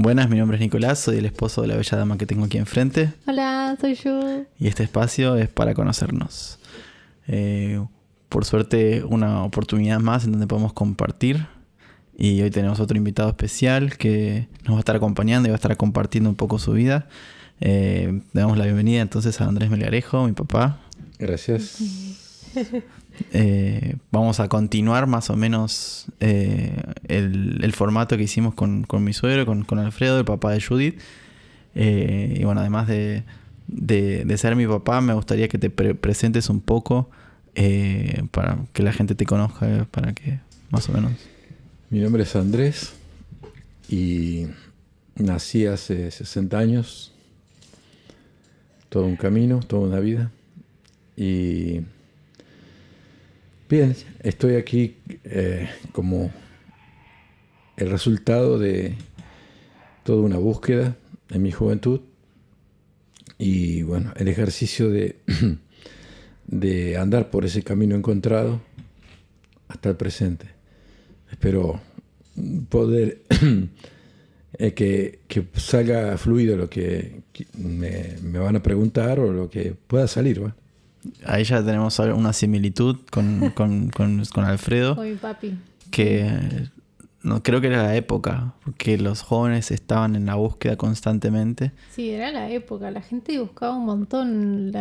Buenas, mi nombre es Nicolás, soy el esposo de la bella dama que tengo aquí enfrente. Hola, soy yo. Y este espacio es para conocernos. Por suerte, una oportunidad más en donde podemos compartir. Y hoy tenemos otro invitado especial que nos va a estar acompañando y va a estar compartiendo un poco su vida. Le damos la bienvenida entonces a Andrés Melgarejo, mi papá. Gracias. Vamos a continuar más o menos el formato que hicimos con mi suegro, con Alfredo, el papá de Judith. Y bueno, además de ser mi papá, me gustaría que te presentes un poco para que la gente te conozca, para que más o menos... Mi nombre es Andrés y nací hace 60 años. Todo un camino, toda una vida. Y bien, estoy aquí como el resultado de toda una búsqueda en mi juventud y bueno, el ejercicio de andar por ese camino encontrado hasta el presente. Espero poder que salga fluido lo que me van a preguntar o lo que pueda salir, ¿va? Ahí ya tenemos una similitud con Alfredo. Soy mi papi. Que no creo que era la época, porque los jóvenes estaban en la búsqueda constantemente. Sí, era la época. La gente buscaba un montón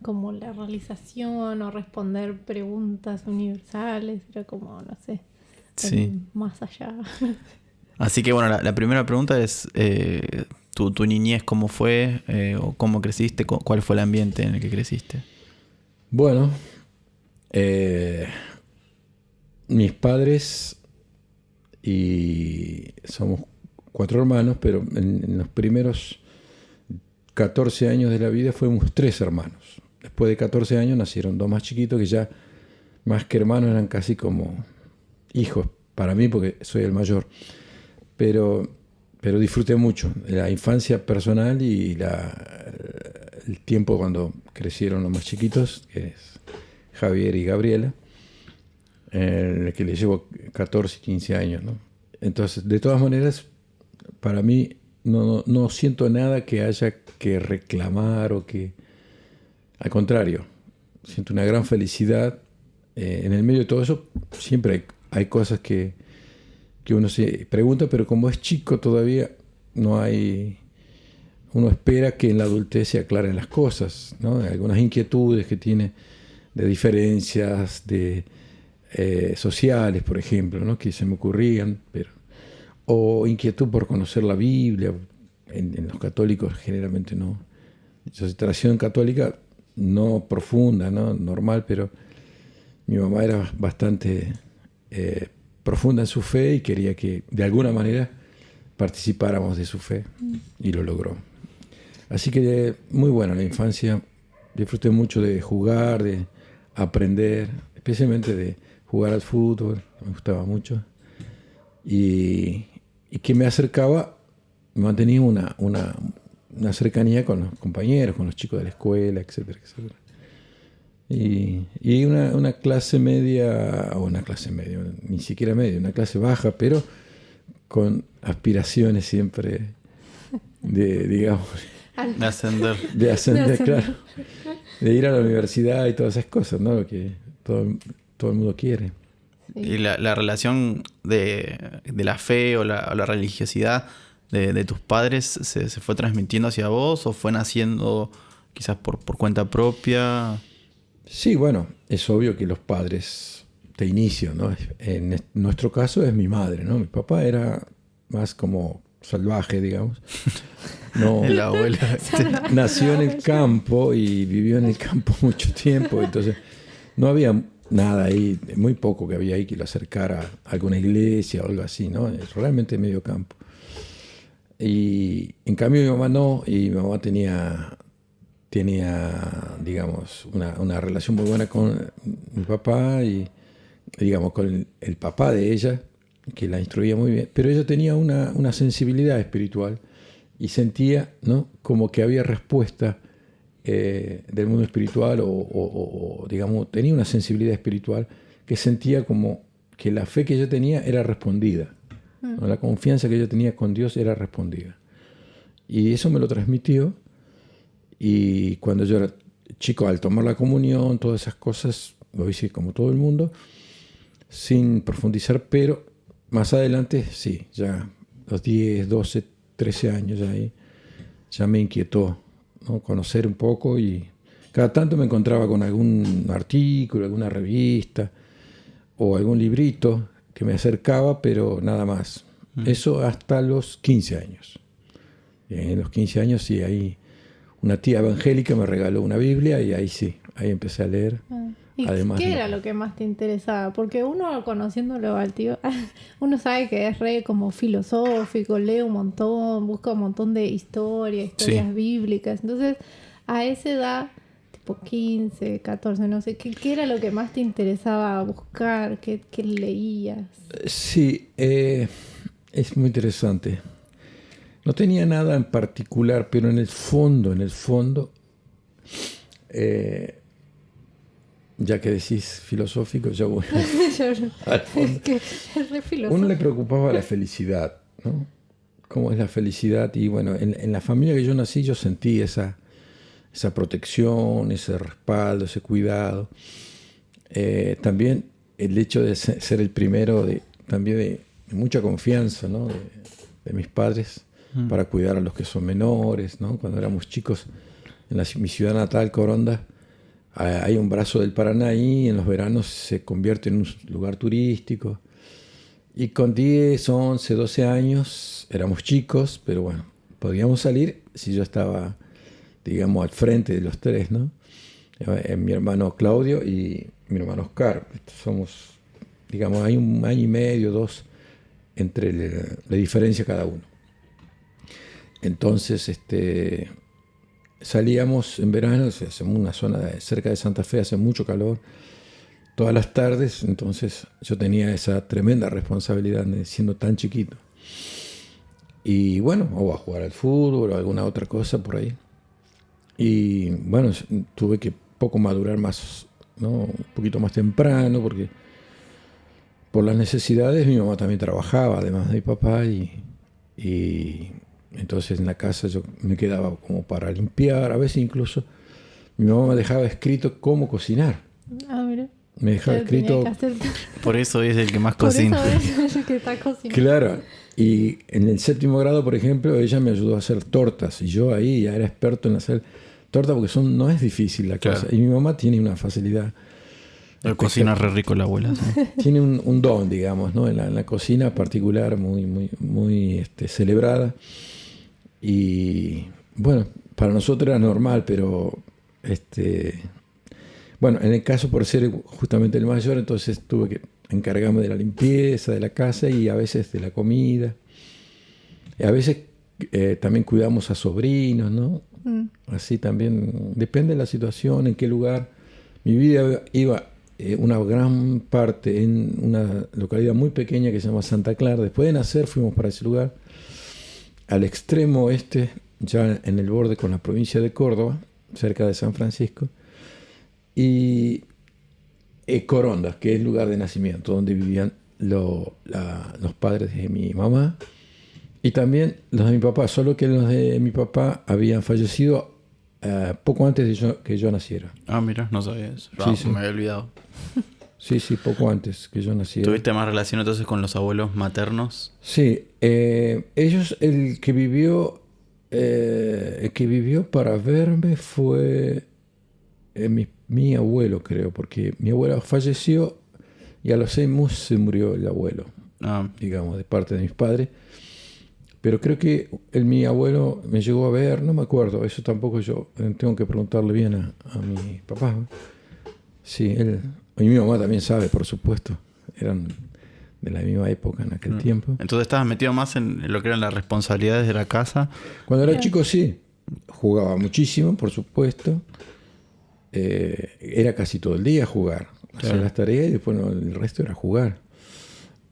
como la realización o responder preguntas universales. Era como, no sé, sí, más allá. Así que bueno, la primera pregunta es tu niñez, ¿cómo fue? O ¿cómo creciste? ¿Cuál fue el ambiente en el que creciste? Bueno, mis padres y somos 4 hermanos, pero en los primeros 14 años de la vida fuimos 3 hermanos. Después de 14 años nacieron 2 más chiquitos que ya más que hermanos eran casi como hijos para mí porque soy el mayor. Pero disfruté mucho la infancia personal y el tiempo cuando crecieron los más chiquitos, que es Javier y Gabriela, que les llevo 14 y 15 años, ¿no? Entonces, de todas maneras, para mí no siento nada que haya que reclamar o que... Al contrario, siento una gran felicidad. En el medio de todo eso, siempre hay cosas que uno se pregunta, pero como es chico todavía, no hay... Uno espera que en la adultez se aclaren las cosas, ¿no? Algunas inquietudes que tiene de diferencias, de sociales, por ejemplo, ¿no? Que se me ocurrían, o inquietud por conocer la Biblia. En los católicos generalmente no. Yo soy tradición católica no profunda, ¿no? Normal, pero mi mamá era bastante profunda en su fe y quería que de alguna manera participáramos de su fe y lo logró. Así que muy buena la infancia. Disfruté mucho de jugar, de aprender, especialmente de jugar al fútbol, me gustaba mucho. Y que me acercaba, mantenía una cercanía con los compañeros, con los chicos de la escuela, etcétera, etcétera. Y una clase media, o una clase media, ni siquiera media, una clase baja, pero con aspiraciones siempre de ascender, claro, de ir a la universidad y todas esas cosas, ¿no? Lo que todo el mundo quiere. Sí. Y la relación de la fe o la religiosidad de tus padres se fue transmitiendo hacia vos o fue naciendo quizás por cuenta propia. Sí, bueno, es obvio que los padres te inician, ¿no? En nuestro caso es mi madre, ¿no? Mi papá era más como salvaje, digamos. No, la abuela nació en el campo y vivió en el campo mucho tiempo, entonces no había nada ahí, muy poco que había ahí que lo acercara a alguna iglesia o algo así, ¿no? Es realmente medio campo. Y en cambio mi mamá no, y mi mamá tenía digamos, una relación muy buena con mi papá y, digamos, con el papá de ella, que la instruía muy bien, pero ella tenía una sensibilidad espiritual y sentía, ¿no? Como que había respuesta del mundo espiritual o, digamos, tenía una sensibilidad espiritual que sentía como que la fe que ella tenía era respondida. ¿no? La confianza que yo tenía con Dios era respondida. Y eso me lo transmitió. Y cuando yo era chico, al tomar la comunión, todas esas cosas, lo hice como todo el mundo, sin profundizar, pero más adelante, sí, ya los 10, 12, 13 años ya ahí, ya me inquietó, ¿no? Conocer un poco, y cada tanto me encontraba con algún artículo, alguna revista o algún librito que me acercaba, pero nada más. Eso hasta los 15 años. En los 15 años sí, ahí una tía evangélica me regaló una Biblia y ahí sí, ahí empecé a leer. ¿Y Además qué de era lo que más te interesaba? Porque uno, conociéndolo al tío, uno sabe que es re como filosófico, lee un montón, busca un montón de historias bíblicas. Entonces, a esa edad, tipo 15, 14, no sé, ¿qué era lo que más te interesaba buscar? ¿Qué leías? Sí, es muy interesante. No tenía nada en particular, pero en el fondo, ya que decís filosófico, yo voy al fondo. Es que es re filosófico. Uno le preocupaba la felicidad, ¿no? ¿Cómo es la felicidad? Y bueno, en la familia que yo nací, yo sentí esa protección, ese respaldo, ese cuidado. También el hecho de ser el primero, también de mucha confianza, ¿no? de mis padres, para cuidar a los que son menores, ¿no? Cuando éramos chicos, en mi ciudad natal, Coronda, hay un brazo del Paraná ahí, en los veranos se convierte en un lugar turístico. Y con 10, 11, 12 años, éramos chicos, pero bueno, podíamos salir si yo estaba, digamos, al frente de los tres, ¿no? Mi hermano Claudio y mi hermano Oscar. Somos, digamos, hay 1 año y medio, 2, entre la diferencia cada uno. Entonces, salíamos en verano, hacemos una zona cerca de Santa Fe, hace mucho calor, todas las tardes, entonces yo tenía esa tremenda responsabilidad siendo tan chiquito. Y bueno, o a jugar al fútbol o alguna otra cosa por ahí. Y bueno, tuve que poco madurar más, ¿no? Un poquito más temprano, porque por las necesidades mi mamá también trabajaba, además de mi papá, y entonces en la casa yo me quedaba como para limpiar, a veces incluso mi mamá me dejaba escrito cómo cocinar. Ah, mira. Me dejaba escrito... Por eso es el que más cocina. Por eso es el que está cocinando. Claro, y en el 7º grado, por ejemplo, ella me ayudó a hacer tortas, y yo ahí ya era experto en hacer tortas, porque no es difícil la cosa. Y mi mamá tiene una facilidad. Cocina re rico la abuela. ¿Sí? Tiene un don, digamos, ¿no? En la cocina particular, muy celebrada. Y bueno, para nosotros era normal, pero bueno, en el caso por ser justamente el mayor, entonces tuve que encargarme de la limpieza de la casa y a veces de la comida. Y a veces también cuidamos a sobrinos, ¿no? Así también, depende de la situación, en qué lugar. Mi vida iba una gran parte en una localidad muy pequeña que se llama Santa Clara. Después de nacer fuimos para ese lugar, al extremo oeste, ya en el borde con la provincia de Córdoba, cerca de San Francisco, y Coronda, que es el lugar de nacimiento, donde vivían los padres de mi mamá y también los de mi papá, solo que los de mi papá habían fallecido poco antes de que yo naciera. Ah, mira, no sabía eso. Sí. Me había olvidado. Sí, poco antes que yo naciera. ¿Tuviste más relación entonces con los abuelos maternos? Sí, ellos, el que vivió para verme fue mi abuelo, creo, porque mi abuela falleció y a los 6 meses se murió el abuelo, digamos, de parte de mis padres. Pero creo que mi abuelo me llegó a ver, no me acuerdo, eso tampoco yo tengo que preguntarle bien a mi papá. Sí, él, y mi mamá también sabe, por supuesto, eran de la misma época en aquel tiempo. Entonces estabas metido más en lo que eran las responsabilidades de la casa. Cuando era chico sí, jugaba muchísimo, por supuesto. Era casi todo el día jugar, hacer las tareas y después el resto era jugar.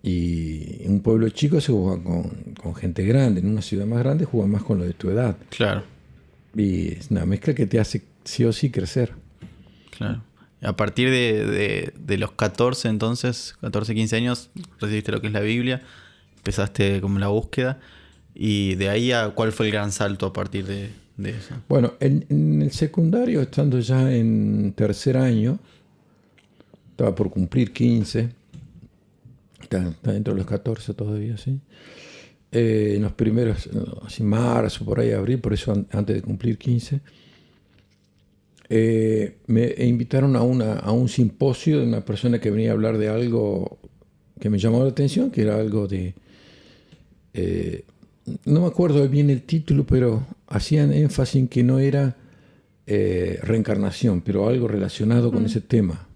Y en un pueblo chico se juega con gente grande, en una ciudad más grande juegas más con lo de tu edad. Claro. Y es una mezcla que te hace sí o sí crecer. Claro. A partir de los 14, entonces, 14, 15 años, recibiste lo que es la Biblia. empezaste como la búsqueda. Y de ahí a cuál fue el gran salto a partir de eso. Bueno, en el secundario, estando ya en tercer año, estaba por cumplir 15, está dentro de los 14 todavía, ¿sí? En los primeros, así marzo, por ahí, abril, por eso antes de cumplir 15, me invitaron a un simposio de una persona que venía a hablar de algo que me llamó la atención, que era algo de... no me acuerdo bien el título, pero hacían énfasis en que no era reencarnación, pero algo relacionado con ese tema.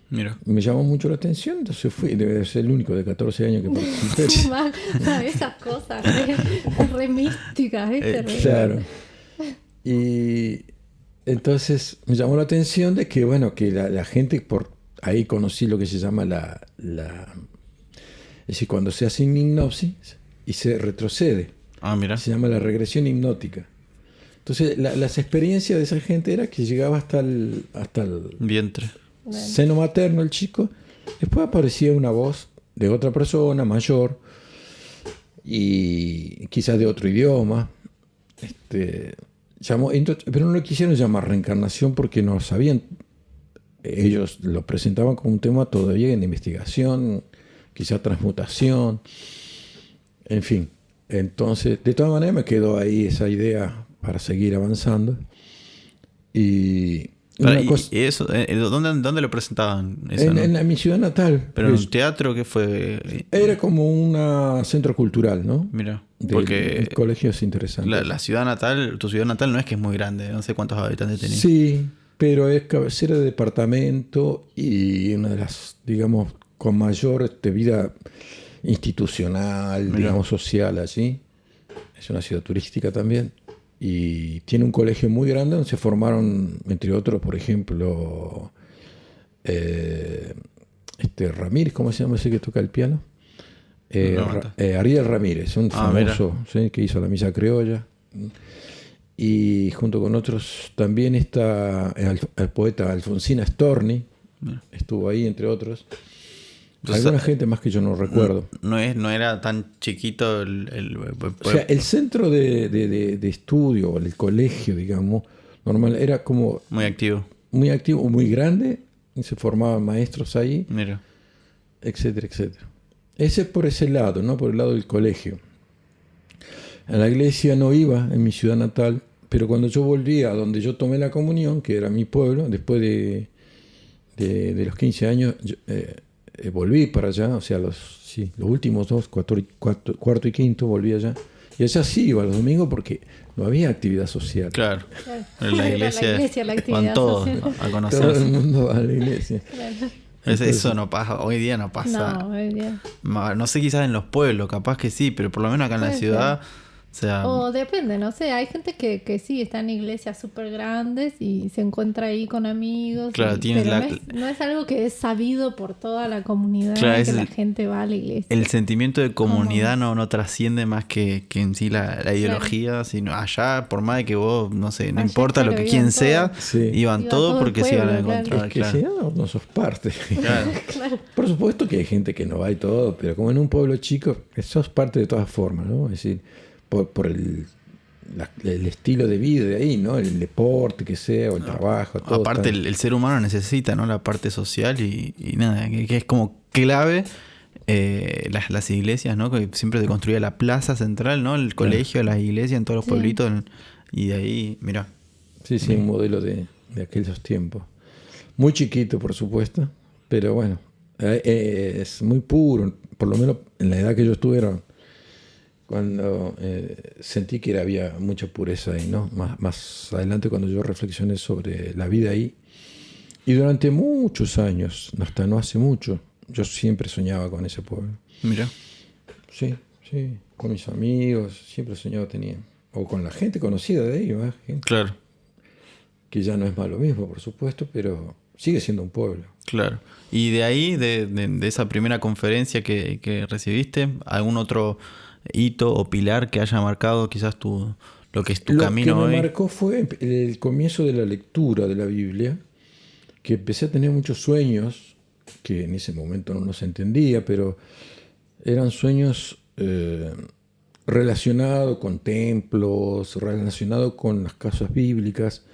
Mira. Me llamó mucho la atención, entonces fui, debe ser el único de 14 años que participé. Esas cosas re místicas, ¿viste? Claro. Y entonces me llamó la atención de que, bueno, que la gente, por ahí conocí lo que se llama es decir, cuando se hace una hipnosis y se retrocede. Ah, mira. Se llama la regresión hipnótica. Entonces, las experiencias de esa gente era que llegaba hasta el vientre. Seno materno el chico, después aparecía una voz de otra persona mayor y quizás de otro idioma, pero no lo quisieron llamar reencarnación porque no sabían, ellos lo presentaban como un tema todavía en investigación, quizás transmutación, en fin. Entonces, de todas maneras me quedó ahí esa idea para seguir avanzando. Y eso, ¿dónde lo presentaban? Eso, en mi ciudad natal. ¿Pero en un teatro que fue? Era como un centro cultural, ¿no? Mira, porque el colegio es interesante. La ciudad natal, tu ciudad natal no es que es muy grande, no sé cuántos habitantes tenía. Sí, pero es cabecera de departamento y una de las, digamos, con mayor vida institucional, digamos, social allí. Es una ciudad turística también. Y tiene un colegio muy grande donde se formaron, entre otros, por ejemplo, Ramírez, ¿cómo se llama ese que toca el piano? Ariel Ramírez, un famoso, ¿sí? Que hizo la misa criolla. Y junto con otros también está el poeta Alfonsina Storni, estuvo ahí, entre otros. Entonces, alguna gente más que yo no recuerdo. No era tan chiquito o sea, el centro de estudio, el colegio, digamos, normal, era como... Muy activo, muy grande, y se formaban maestros ahí, mira, etcétera, etcétera. Ese es por ese lado, ¿no? Por el lado del colegio. A la iglesia no iba en mi ciudad natal, pero cuando yo volví a donde yo tomé la comunión, que era mi pueblo, después de los 15 años... volví para allá, o sea, los últimos dos, cuarto y quinto, volví allá. Y allá sí iba los domingos porque no había actividad social. Claro. En la iglesia la actividad van todos social. a conocerse. Todo el mundo va a la iglesia. Claro. Eso no pasa, hoy día no pasa. No, hoy día. No sé, quizás en los pueblos, capaz que sí, pero por lo menos acá en la ciudad... O sea, depende, no sé, hay gente que sí está en iglesias súper grandes y se encuentra ahí con amigos. Claro, pero no es algo que es sabido por toda la comunidad, claro, que la gente va a la iglesia. El sentimiento de comunidad no trasciende más que en sí la ideología, sino allá, por más de que vos, no sé, no Allá, importa lo que quien sea, iban todos porque se iban a encontrar. Es que si no sos parte. Claro. Claro. Por supuesto que hay gente que no va y todo, pero como en un pueblo chico, sos parte de todas formas, ¿no? Es decir, por el estilo de vida de ahí, ¿no? El deporte que sea, o el trabajo, todo. Aparte, el ser humano necesita, ¿no? La parte social y nada, que es como clave las iglesias, ¿no? Que siempre se construía la plaza central, ¿no? El colegio, las iglesias en todos los pueblitos. Y de ahí, mirá. Sí, un modelo de aquellos tiempos. Muy chiquito, por supuesto, pero bueno, es muy puro. Por lo menos en la edad que yo estuve era cuando sentí que había mucha pureza ahí, ¿no? Más adelante, cuando yo reflexioné sobre la vida ahí, y durante muchos años, hasta no hace mucho, yo siempre soñaba con ese pueblo. Mira. Sí, con mis amigos, siempre soñaba o con la gente conocida de ahí, ¿verdad? Claro. Que ya no es más lo mismo, por supuesto, pero sigue siendo un pueblo. Claro. Y de ahí, de esa primera conferencia que recibiste, ¿algún otro hito o pilar que haya marcado quizás lo que es tu camino hoy? Lo que me marcó fue el comienzo de la lectura de la Biblia, que empecé a tener muchos sueños, que en ese momento no los entendía, pero eran sueños relacionados con templos, relacionados con las casas bíblicas.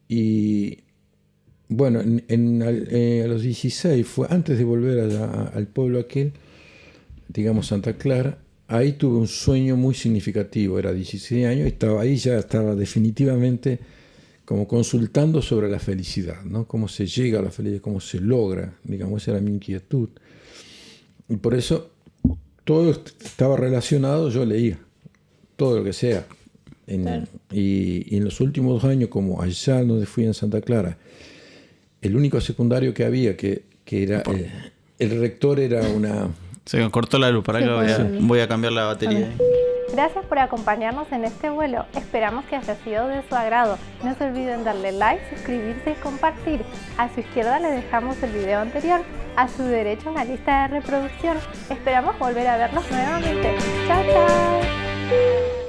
Y bueno, a los 16, fue antes de volver al pueblo aquel, digamos Santa Clara, ahí tuve un sueño muy significativo. Era 16 años y ya estaba definitivamente como consultando sobre la felicidad, ¿no? Cómo se llega a la felicidad, cómo se logra, digamos, esa era mi inquietud. Y por eso todo estaba relacionado, yo leía todo lo que sea. Claro. Y en los últimos 2 años, como allá donde fui en Santa Clara, el único secundario que había, que era el rector era una... Se me cortó la luz, para Se que fue. voy a cambiar la batería. Gracias por acompañarnos en este vuelo. Esperamos que haya sido de su agrado. No se olviden darle like, suscribirse y compartir. A su izquierda les dejamos el video anterior. A su derecha una lista de reproducción. Esperamos volver a vernos nuevamente. ¡Chao, chao!